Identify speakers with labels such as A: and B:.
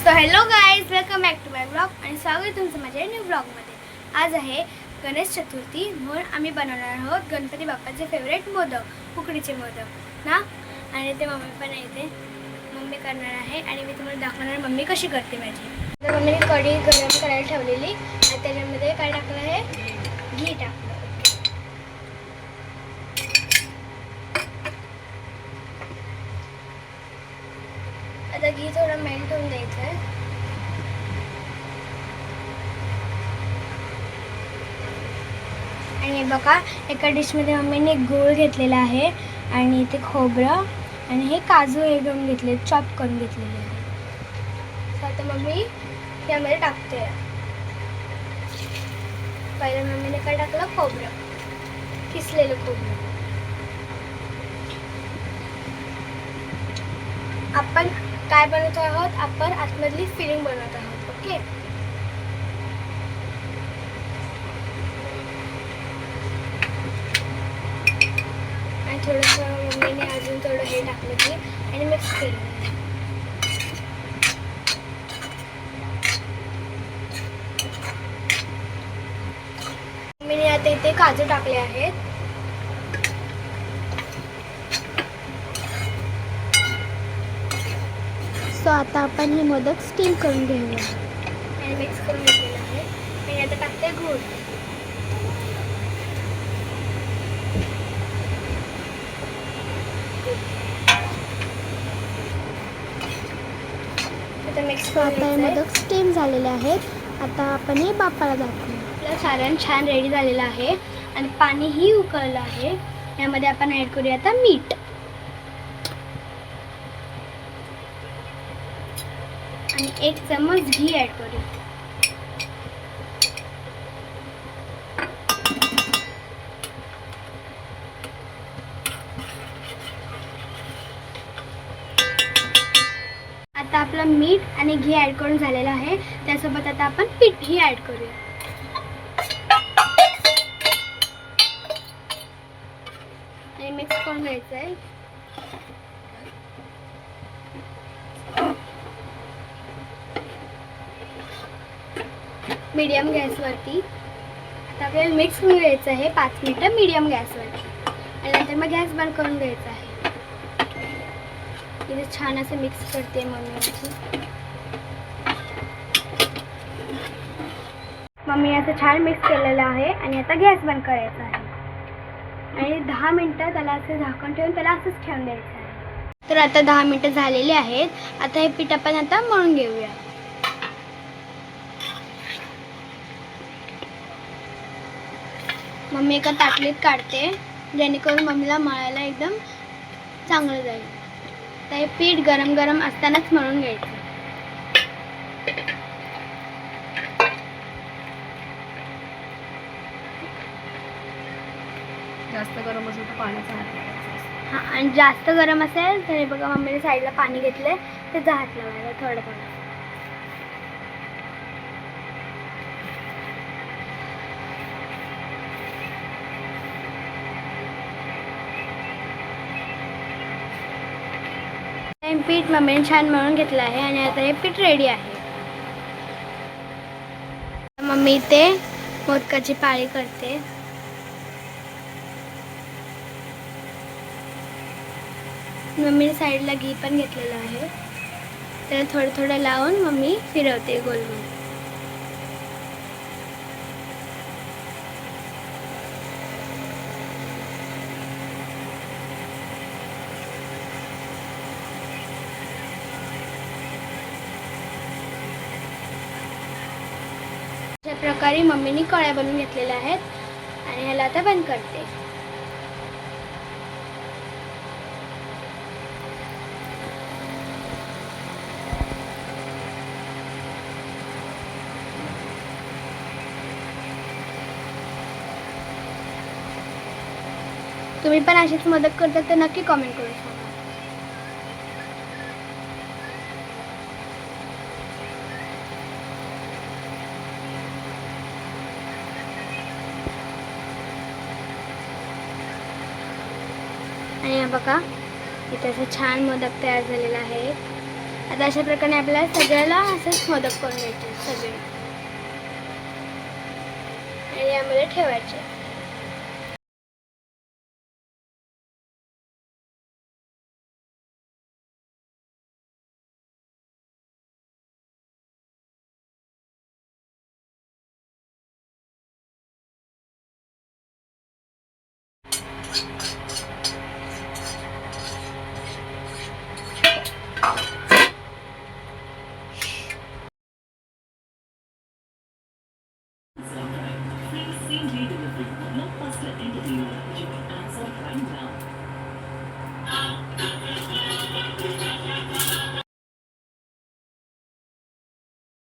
A: So hello guys, welcome back to my blog आणि स्वागत आहे तुमचं माझ्या न्यू ब्लॉगमध्ये. आज आहे गणेश चतुर्थी, म्हणून आम्ही बनवणार आहोत गणपती बाप्पाचे फेवरेट मोदक, उकडीचे मोदक ना. आणि ते मम्मी पण येते, मम्मी करणार आहे आणि मी तुम्हाला दाखवणार मम्मी कशी करते माझी. तर मम्मीने कढी गरम करायला ठेवलेली आणि त्याच्यामध्ये काय टाकलं आहे, घी टाकलं. आता घी थोडं मेल्ट होऊन द्यायचं आहे. आणि बघा, एका डिशमध्ये मम्मीने गूळ घेतलेला आहे आणि ते खोबरं आणि हे काजू हे घेऊन घेतले, चॉप करून घेतलेले आहे. तर आता मम्मी त्यामध्ये टाकते. पहिलं मम्मीने काय टाकलं, खोबरं, किसलेलं खोबरं. आपण काय बनवत आहोत, आपण आतमधली फिलिंग बनवत आहोत. ओके, आणि थोडंसं मम्मीने अजून थोडं हे टाकलं की आणि मिक्स केलं. मम्मीने आता इथे काजू टाकले आहेत. सो आता आपण हे मोदक स्टीम करून घेऊया आणि मिक्स करून घेतलेलं आहे. आणि आता टाकते गूळ. आता हे मोदक स्टीम झालेले आहेत. आता आपण हे बाप्पाला दाखवू. आपलं सारण छान रेडी झालेलं आहे आणि पाणीही उकळलं आहे. यामध्ये आपण ॲड करूया आता मीठ आणि 1 चम्मच घी ॲड करूया. आता आपलं मीठ आणि घी ॲड करून झालेलं आहे. त्यासोबत आता आपण पीठही ॲड करूया आणि मिक्स करून घ्यायचं आहे. मीडियम गॅसवरती आता आपल्याला मिक्स करून घ्यायचं आहे 5 मिनिटं मीडियम गॅसवरती. आणि नंतर मग गॅस बंद करून घ्यायचा आहे. इथे छान असं मिक्स करते मम्मी असं छान मिक्स केलेलं आहे. आणि आता गॅस बंद करायचा आहे आणि 10 मिनिटं त्याला असं झाकण ठेवून त्याला असंच ठेवून द्यायचं आहे. तर आता 10 मिनिटं झालेली आहेत. आता हे पीठ आपण आता मळून घेऊया. मम्मी एका ताटलीत काढते, जेणेकरून मम्मीला मळायला एकदम चांगलं जाईल. तर हे पीठ गरम गरम असतानाच मळून घ्यायचं.
B: जास्त गरम असेल तर पाण्याचा हात लावायचा.
A: हां, आणि जास्त गरम असेल तर हे बघा, मम्मीने साईडला पाणी घेतलं आहे, त्याचा हात लावायला थोडं थोडं. पीठ मम्मीने छान मळून घेतलं आहे आणि आता हे पीठ रेडी आहे. मम्मी इथे मोदकाची पाळी करते. मम्मीने साईडला घी पण घेतलेलं आहे. त्याला थोडं थोडं लावून मम्मी फिरवते गोल गोल. अशा प्रकारे मम्मीने कळ्या बनवून घेतलेल्या आहेत आणि ह्याला आता बंद करते. तुम्ही पण अशीच मदत करता तर नक्की कमेंट करून सांगा. आणि बघा, इथे असं छान मोदक तयार झालेला आहे. आता अशा प्रकारे आपल्याला सगळ्याला असंच मोदक करून घ्यायचे सगळे आणि यामध्ये ठेवायचे.
C: Same-day delivery. Blockbuster Entertainment. You can answer right now.